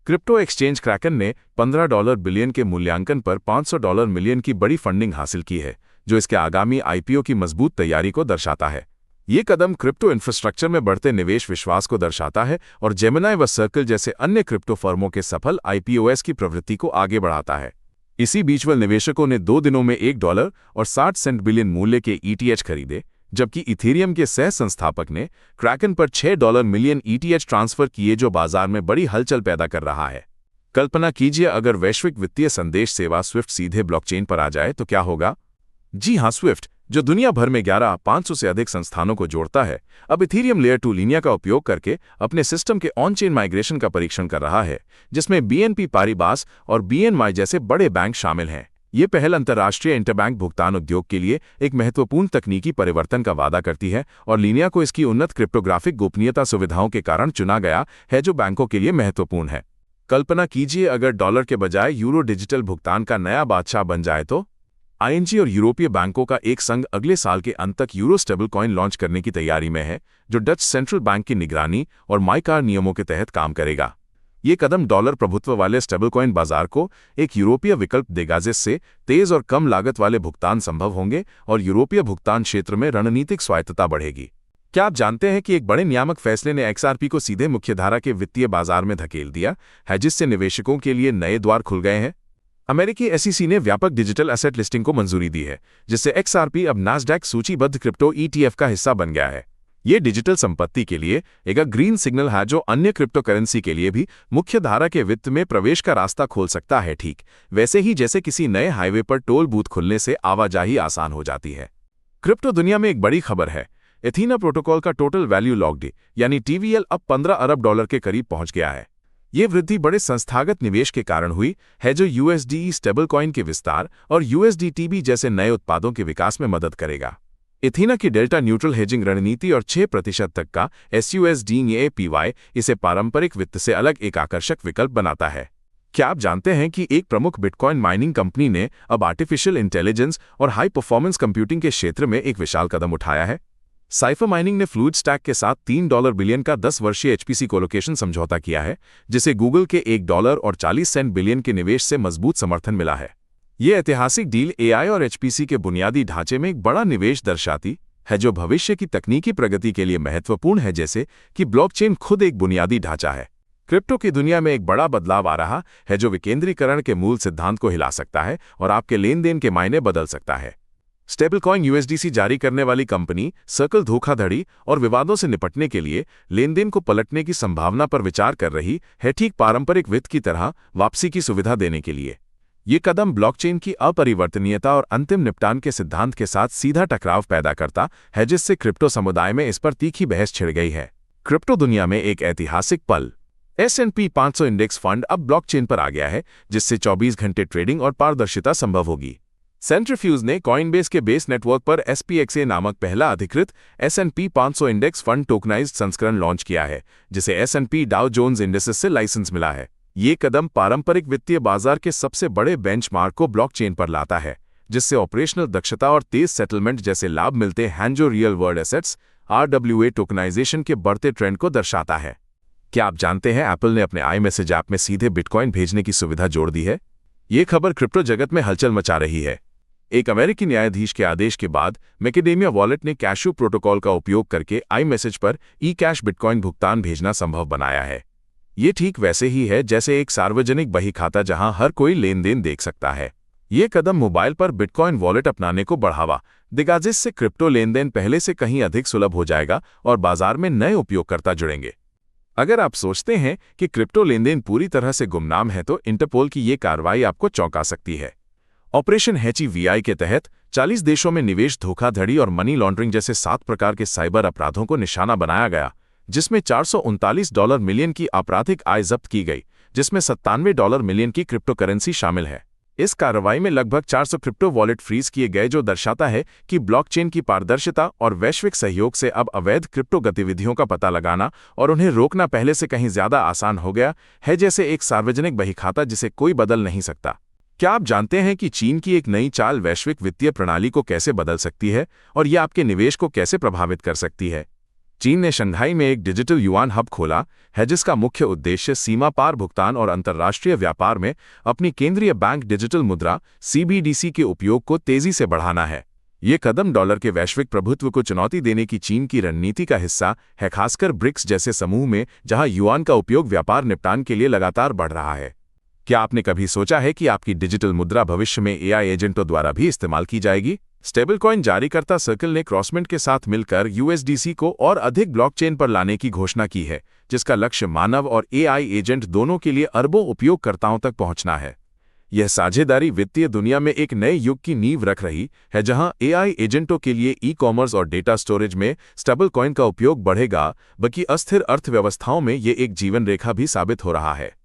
Crypto exchange Kraken ने $15 billion के मूल्यांकन पर $500 मिलियन की बड़ी फंडिंग हासिल की है, जो इसके आगामी आईपीओ की मजबूत तैयारी को दर्शाता है। ये कदम क्रिप्टो इंफ्रास्ट्रक्चर में बढ़ते निवेश विश्वास को दर्शाता है और जेमिनी व सर्कल जैसे अन्य क्रिप्टो फर्मों के सफल आईपीओएस की प्रवृत्ति को आगे बढ़ाता है। इसी बीच निवेशकों ने 2 दिनों में $1.60 बिलियन मूल्य के ईटीएच खरीदे, जबकि इथेरियम के सह संस्थापक ने क्रैकन पर $6 मिलियन ईटीएच ट्रांसफर किए, जो बाजार में बड़ी हलचल पैदा कर रहा है। कल्पना कीजिए, अगर वैश्विक वित्तीय संदेश सेवा स्विफ्ट सीधे ब्लॉकचेन पर आ जाए तो क्या होगा। जी हां, स्विफ्ट, जो दुनिया भर में 11,500 से अधिक संस्थानों को जोड़ता है, अब इथेरियम लेयर 2 लीनिया का उपयोग करके अपने सिस्टम के ऑन चेन माइग्रेशन का परीक्षण कर रहा है, जिसमें बीएनपी पारिबास और बीएनवाई जैसे बड़े बैंक शामिल हैं। ये पहल अंतर्राष्ट्रीय इंटरबैंक भुगतान उद्योग के लिए एक महत्वपूर्ण तकनीकी परिवर्तन का वादा करती है और लीनिया को इसकी उन्नत क्रिप्टोग्राफिक गोपनीयता सुविधाओं के कारण चुना गया है, जो बैंकों के लिए महत्वपूर्ण है। कल्पना कीजिए, अगर डॉलर के बजाय यूरो डिजिटल भुगतान का नया बादशाह बन जाए तो। आईएनजी और यूरोपीय बैंकों का एक संघ अगले साल के अंत तक यूरो स्टेबल कॉइन लॉन्च करने की तैयारी में है, जो डच सेंट्रल बैंक की निगरानी और माइकार नियमों के तहत काम करेगा। ये कदम डॉलर प्रभुत्व वाले स्टेबलकॉइन बाजार को एक यूरोपीय विकल्प देगा, जिससे तेज और कम लागत वाले भुगतान संभव होंगे और यूरोपीय भुगतान क्षेत्र में रणनीतिक स्वायत्तता बढ़ेगी। क्या आप जानते हैं कि एक बड़े नियामक फैसले ने एक्सआरपी को सीधे मुख्यधारा के वित्तीय बाजार में धकेल दिया है, जिससे निवेशकों के लिए नए द्वार खुल गए हैं। अमेरिकी एसईसी ने व्यापक डिजिटल एसेट लिस्टिंग को मंजूरी दी है, जिससे एक्सआरपी अब नास्डैक सूचीबद्ध क्रिप्टो ईटीएफ का हिस्सा बन गया है। ये डिजिटल संपत्ति के लिए एक ग्रीन सिग्नल है, जो अन्य क्रिप्टो करेंसी के लिए भी मुख्यधारा के वित्त में प्रवेश का रास्ता खोल सकता है, ठीक वैसे ही जैसे किसी नए हाईवे पर टोल बूथ खुलने से आवाजाही आसान हो जाती है। क्रिप्टो दुनिया में एक बड़ी खबर है। एथीना प्रोटोकॉल का टोटल वैल्यू लॉक्ड यानी टीवीएल अब $15 अरब के करीब पहुंच गया है। ये वृद्धि बड़े संस्थागत निवेश के कारण हुई है, जो यूएसडीई स्टेबल कॉइन के विस्तार और यूएसडीटीबी जैसे नए उत्पादों के विकास में मदद करेगा। एथीना की डेल्टा न्यूट्रल हेजिंग रणनीति और 6% तक का SUSD/APY इसे पारंपरिक वित्त से अलग एक आकर्षक विकल्प बनाता है। क्या आप जानते हैं कि एक प्रमुख बिटकॉइन माइनिंग कंपनी ने अब आर्टिफिशियल इंटेलिजेंस और हाई परफॉर्मेंस कंप्यूटिंग के क्षेत्र में एक विशाल कदम उठाया है। साइफर माइनिंग ने फ्लूइडस्टैक के साथ $3 बिलियन का 10 वर्षीय HPC कोलोकेशन समझौता किया है, जिसे गूगल के $1.40 बिलियन के निवेश से मजबूत समर्थन मिला है। ये ऐतिहासिक डील AI और HPC के बुनियादी ढांचे में एक बड़ा निवेश दर्शाती है, जो भविष्य की तकनीकी प्रगति के लिए महत्वपूर्ण है, जैसे कि ब्लॉकचेन खुद एक बुनियादी ढांचा है। क्रिप्टो की दुनिया में एक बड़ा बदलाव आ रहा है, जो विकेंद्रीकरण के मूल सिद्धांत को हिला सकता है और आपके लेन देन के मायने बदल सकता है। स्टेबलकॉइन USDC जारी करने वाली कंपनी सर्कल धोखाधड़ी और विवादों से निपटने के लिए लेनदेन को पलटने की संभावना पर विचार कर रही है, ठीक पारंपरिक वित्त की तरह वापसी की सुविधा देने के लिए। ये कदम ब्लॉकचेन की अपरिवर्तनीयता और अंतिम निपटान के सिद्धांत के साथ सीधा टकराव पैदा करता है, जिससे क्रिप्टो समुदाय में इस पर तीखी बहस छिड़ गई है। क्रिप्टो दुनिया में एक ऐतिहासिक पल। S&P 500 इंडेक्स फंड अब ब्लॉकचेन पर आ गया है, जिससे 24 घंटे ट्रेडिंग और पारदर्शिता संभव होगी। सेंट्रीफ्यूज ने कॉइनबेस के बेस नेटवर्क पर SPXA नामक पहला अधिकृत S&P 500 इंडेक्स फंड टोकनाइज्ड संस्करण लॉन्च किया है, जिसे S&P डाउ जोन्स इंडेक्स से लाइसेंस मिला है। ये कदम पारंपरिक वित्तीय बाजार के सबसे बड़े बेंचमार्क को ब्लॉकचेन पर लाता है, जिससे ऑपरेशनल दक्षता और तेज सेटलमेंट जैसे लाभ मिलते हैं, जो real world assets RWA tokenisation के बढ़ते ट्रेंड को दर्शाता है। क्या आप जानते हैं, एप्पल ने अपने iMessage ऐप में सीधे बिटकॉइन भेजने की सुविधा जोड़ दी है। ये खबर क्रिप्टो जगत में हलचल मचा रही है। एक अमेरिकी न्यायाधीश के आदेश के बाद मैकेडेमिया वॉलेट ने कैशू प्रोटोकॉल का उपयोग करके iMessage पर ई-कैश बिटकॉइन भुगतान भेजना संभव बनाया है। ये ठीक वैसे ही है जैसे एक सार्वजनिक बही खाता, जहां हर कोई लेन देन देख सकता है। ये कदम मोबाइल पर बिटकॉइन वॉलेट अपनाने को बढ़ावा देगा, जिससे क्रिप्टो लेन देन पहले से कहीं अधिक सुलभ हो जाएगा और बाजार में नए उपयोगकर्ता जुड़ेंगे। अगर आप सोचते हैं कि क्रिप्टो लेनदेन पूरी तरह से गुमनाम है, तो इंटरपोल की ये कार्रवाई आपको चौंका सकती है। ऑपरेशन HEVI के तहत 40 देशों में निवेश धोखाधड़ी और मनी लॉन्ड्रिंग जैसे 7 प्रकार के साइबर अपराधों को निशाना बनाया गया, जिसमें $439 मिलियन की आपराधिक आय जब्त की गई, जिसमें $97 मिलियन की क्रिप्टो करेंसी शामिल है। इस कार्रवाई में लगभग 400 क्रिप्टो वॉलेट फ्रीज किए गए, जो दर्शाता है कि ब्लॉकचेन की पारदर्शिता और वैश्विक सहयोग से अब अवैध क्रिप्टो गतिविधियों का पता लगाना और उन्हें रोकना पहले से कहीं ज्यादा आसान हो गया है, जैसे एक सार्वजनिक बही खाता जिसे कोई बदल नहीं सकता। क्या आप जानते हैं कि चीन की एक नई चाल वैश्विक वित्तीय प्रणाली को कैसे बदल सकती है और यह आपके निवेश को कैसे प्रभावित कर सकती है? चीन ने शंघाई में एक डिजिटल युआन हब खोला है जिसका मुख्य उद्देश्य सीमा पार भुगतान और अंतर्राष्ट्रीय व्यापार में अपनी केंद्रीय बैंक डिजिटल मुद्रा सीबीडीसी के उपयोग को तेजी से बढ़ाना है। ये कदम डॉलर के वैश्विक प्रभुत्व को चुनौती देने की चीन की रणनीति का हिस्सा है, खासकर ब्रिक्स जैसे समूह में जहां युआन का उपयोग व्यापार निपटान के लिए लगातार बढ़ रहा है। क्या आपने कभी सोचा है कि आपकी डिजिटल मुद्रा भविष्य में एआई एजेंटों द्वारा भी इस्तेमाल की जाएगी? स्टेबलकॉइन जारीकर्ता सर्कल ने क्रॉसमिंट के साथ मिलकर यूएसडीसी को और अधिक ब्लॉकचेन पर लाने की घोषणा की है, जिसका लक्ष्य मानव और एआई एजेंट दोनों के लिए अरबों उपयोगकर्ताओं तक पहुंचना है। यह साझेदारी वित्तीय दुनिया में एक नए युग की नींव रख रही है, जहां एआई एजेंटों के लिए ई-कॉमर्स और डेटा स्टोरेज में स्टेबलकॉइन का उपयोग बढ़ेगा, बल्कि अस्थिर अर्थव्यवस्थाओं में ये एक जीवन रेखा भी साबित हो रहा है।